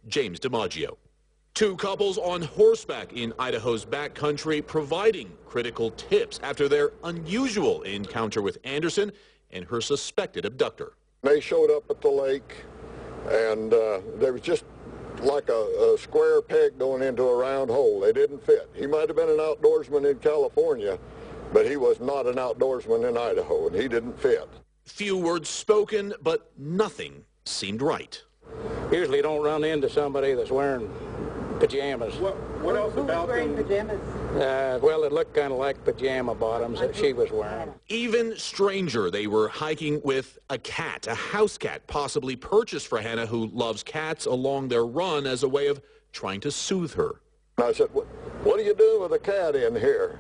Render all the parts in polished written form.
James DiMaggio. Two couples on horseback in Idaho's backcountry providing critical tips after their unusual encounter with Anderson and her suspected abductor. They showed up at the lake, and there was just like a square peg going into a round hole. They didn't fit. He might have been an outdoorsman in California, but he was not an outdoorsman in Idaho, and he didn't fit. Few words spoken, but nothing seemed right. Usually don't run into somebody that's wearing pajamas. What else about them? Pajamas? Well, it looked kind of like pajama bottoms that she was wearing. Even stranger, they were hiking with a cat, a house cat, possibly purchased for Hannah, who loves cats, along their run as a way of trying to soothe her. I said, what are you doing with a cat in here?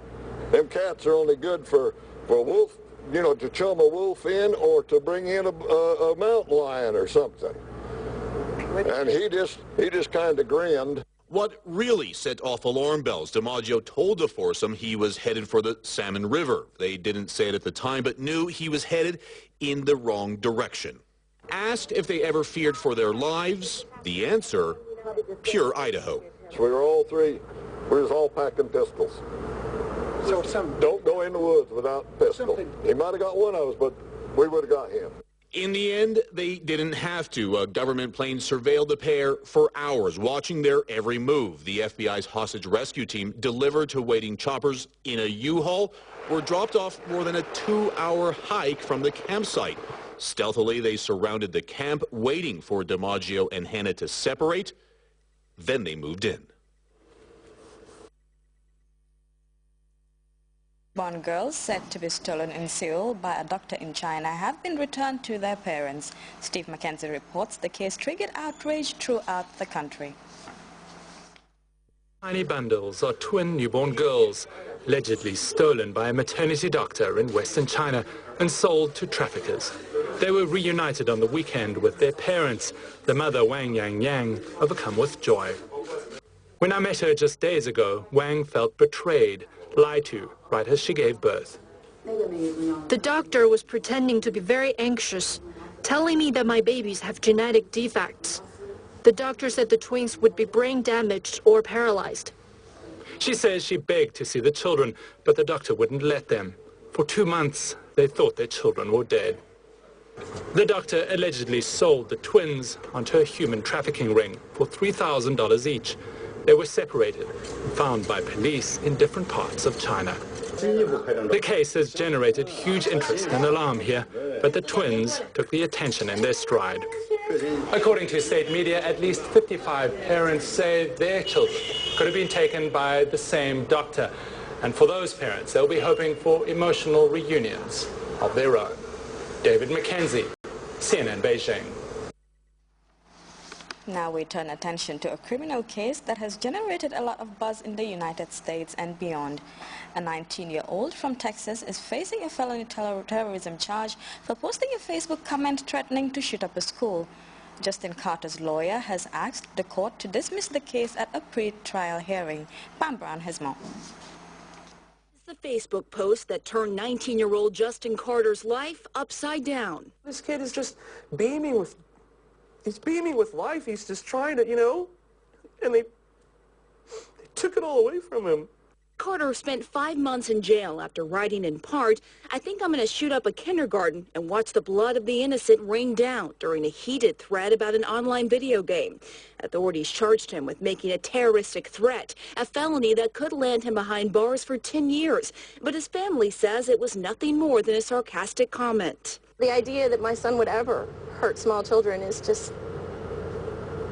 Them cats are only good for wolf, you know, to chum a wolf in or to bring in a mountain lion or something. And he just kind of grinned. What really set off alarm bells, DiMaggio told the foursome he was headed for the Salmon River. They didn't say it at the time, but knew he was headed in the wrong direction. Asked if they ever feared for their lives, the answer, pure Idaho. So we were all all packing pistols. So don't go in the woods without a pistol. He might have got one of us, but we would have got him. In the end, they didn't have to. A government plane surveilled the pair for hours, watching their every move. The FBI's hostage rescue team, delivered to waiting choppers in a U-Haul, were dropped off more than a 2-hour hike from the campsite. Stealthily, they surrounded the camp, waiting for DiMaggio and Hannah to separate. Then they moved in. Born girls said to be stolen in Seoul by a doctor in China have been returned to their parents. Steve Mackenzie reports the case triggered outrage throughout the country. Tiny bundles are twin newborn girls, allegedly stolen by a maternity doctor in Western China and sold to traffickers. They were reunited on the weekend with their parents, the mother Wang Yang, overcome with joy. When I met her just days ago, Wang felt betrayed, lied to, right as she gave birth. The doctor was pretending to be very anxious, telling me that my babies have genetic defects. The doctor said the twins would be brain damaged or paralyzed. She says she begged to see the children, but the doctor wouldn't let them. For 2 months, they thought their children were dead. The doctor allegedly sold the twins onto a human trafficking ring for $3,000 each. They were separated and found by police in different parts of China. The case has generated huge interest and alarm here, but the twins took the attention in their stride. According to state media, at least 55 parents say their children could have been taken by the same doctor. And for those parents, they'll be hoping for emotional reunions of their own. David Mackenzie, CNN Beijing. Now we turn attention to a criminal case that has generated a lot of buzz in the United States and beyond. A 19-year-old from Texas is facing a felony terrorism charge for posting a Facebook comment threatening to shoot up a school. Justin Carter's lawyer has asked the court to dismiss the case at a pre-trial hearing. Pam Brown has more. The Facebook post that turned 19-year-old Justin Carter's life upside down. This kid is just beaming with life. He's just trying to, you know, and they took it all away from him. Carter spent 5 months in jail after writing in part, "I think I'm going to shoot up a kindergarten and watch the blood of the innocent rain down," during a heated thread about an online video game. Authorities charged him with making a terroristic threat, a felony that could land him behind bars for 10 years. But his family says it was nothing more than a sarcastic comment. The idea that my son would ever hurt small children is just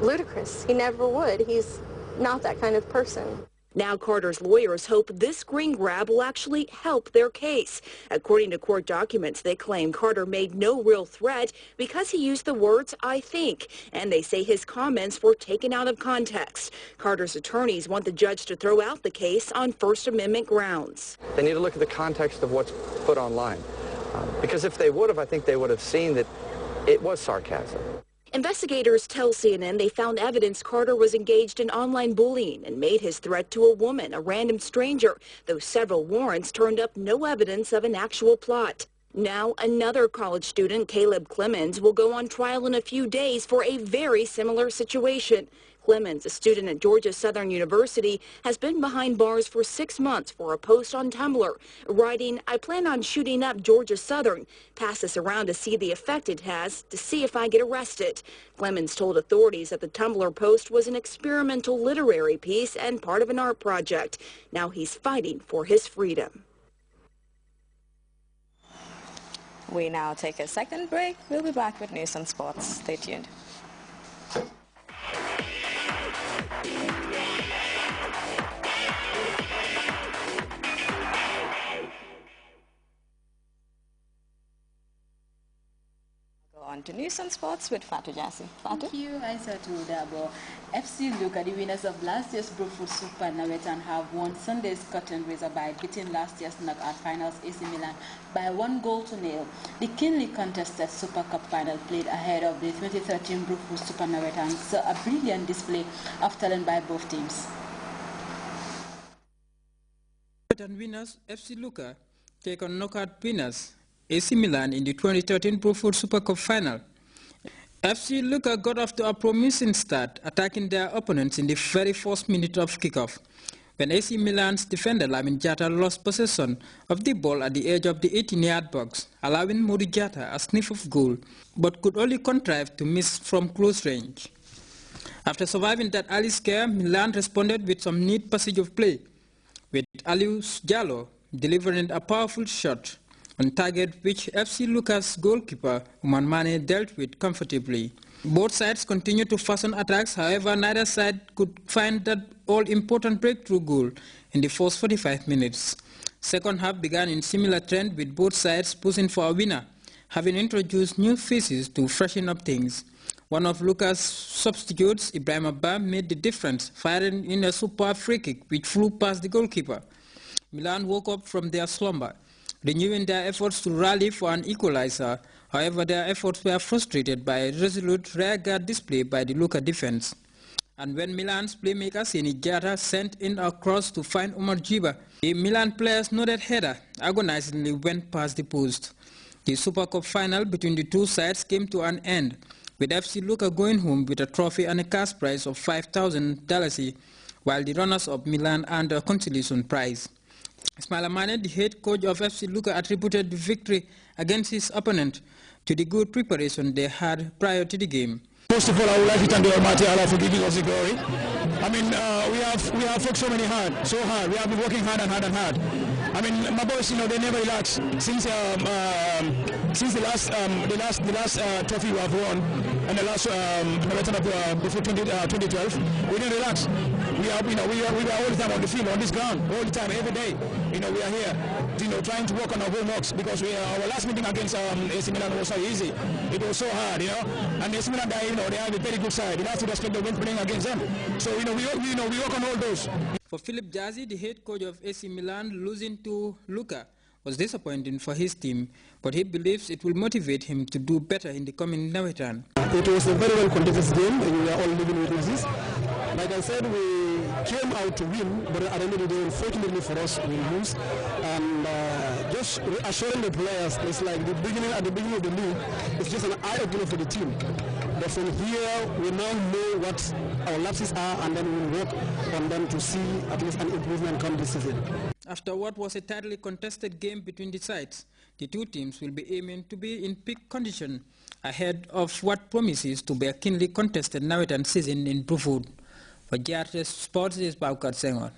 ludicrous. He never would. He's not that kind of person. Now Carter's lawyers hope this screen grab will actually help their case. According to court documents, they claim Carter made no real threat because he used the words "I think," and they say his comments were taken out of context. Carter's attorneys want the judge to throw out the case on First Amendment grounds. They need to look at the context of what's put online. Because if they would have, I think they would have seen that it was sarcasm. Investigators tell CNN they found evidence Carter was engaged in online bullying and made his threat to a woman, a random stranger, though several warrants turned up no evidence of an actual plot. Now, another college student, Caleb Clemens, will go on trial in a few days for a very similar situation. Clemens, a student at Georgia Southern University, has been behind bars for 6 months for a post on Tumblr, writing, "I plan on shooting up Georgia Southern. Pass this around to see the effect it has, to see if I get arrested." Clemens told authorities that the Tumblr post was an experimental literary piece and part of an art project. Now he's fighting for his freedom. We now take a second break. We'll be back with news and sports. Stay tuned. On to news and sports with Fatu Jassi. Fatu? Thank you, Aissatou Dabo. FC Luka, the winners of last year's Brookwood Super Nawetan, have won Sunday's curtain raiser by beating last year's knockout finals AC Milan by 1-0. The keenly contested Super Cup final played ahead of the 2013 Brookwood Super Nawetan saw a brilliant display of talent by both teams. Winners FC Luka take on knockout winners AC Milan in the 2013 Brookwood Super Cup final. FC Luka got off to a promising start, attacking their opponents in the very first minute of kickoff, when AC Milan's defender Lamin Jatta lost possession of the ball at the edge of the 18-yard box, allowing Modou Jatta a sniff of goal, but could only contrive to miss from close range. After surviving that early scare, Milan responded with some neat passage of play, with Aliou Diallo delivering a powerful shot on target which FC Luka's goalkeeper Oumar Mane dealt with comfortably. Both sides continued to fasten attacks, however neither side could find that all-important breakthrough goal in the first 45 minutes. Second half began in similar trend, with both sides pushing for a winner, having introduced new faces to freshen up things. One of Luka's substitutes, Ibrahim Abba, made the difference, firing in a superb free kick which flew past the goalkeeper. Milan woke up from their slumber, renewing their efforts to rally for an equalizer. However, their efforts were frustrated by a resolute rearguard display by the Luka defense. And when Milan's playmaker Seni Diatta sent in a cross to find Omar Djiba, the Milan player's nodded header agonizingly went past the post. The Super Cup final between the two sides came to an end, with FC Luka going home with a trophy and a cash prize of $5,000, while the runners-up Milan earned a consolation prize. Ismaila Mane, the head coach of FC Luka, attributed the victory against his opponent to the good preparation they had prior to the game. First of all, I would like to thank the Almighty Allah for giving us the glory. I mean, we have worked so hard. We have been working hard and hard and hard. I mean, my boys, they never relax since the last trophy we have won and the last before 2012. We didn't relax. We are all the time on the field, on this ground, all the time, every day. We are here, trying to work on our homeworks, because our last meeting against AC Milan was so easy. It was so hard, and AC Milan, they have a very good side. You have to respect the win playing against them. So we work on all those. For Philip Jazzy, the head coach of AC Milan, losing to Luka was disappointing for his team, but he believes it will motivate him to do better in the coming Nawetan. It was a very well contested game, and we are all living witnesses. Like I said, we came out to win, but at the end of the day, unfortunately for us, we lose. And just assuring the players, it's like at the beginning of the league, it's just an eye-opener for the team. But from here, we now know what our lapses are, and then we'll work on them to see at least an improvement come this season. After what was a tightly contested game between the sides, the two teams will be aiming to be in peak condition ahead of what promises to be a keenly contested Nawetan season in Brookwood. For Grts Sports, this is Baukat Senghor.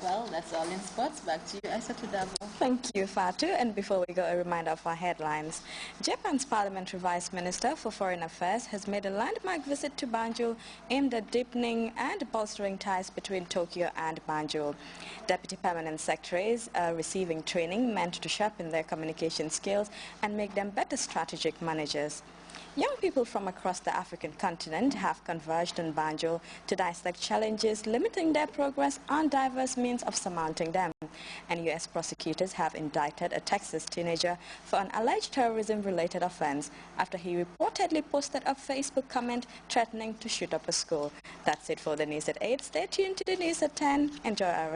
Well, that's all in sports. Back to you, Aissatou Dabo. Thank you, Fatu. And before we go, a reminder of our headlines. Japan's Parliamentary Vice Minister for Foreign Affairs has made a landmark visit to Banjul aimed at deepening and bolstering ties between Tokyo and Banjul. Deputy Permanent Secretaries are receiving training meant to sharpen their communication skills and make them better strategic managers. Young people from across the African continent have converged in Banjul to dissect challenges limiting their progress and diverse means of surmounting them. And U.S. prosecutors have indicted a Texas teenager for an alleged terrorism-related offense after he reportedly posted a Facebook comment threatening to shoot up a school. That's it for the news at 8. Stay tuned to the news at 10. Enjoy our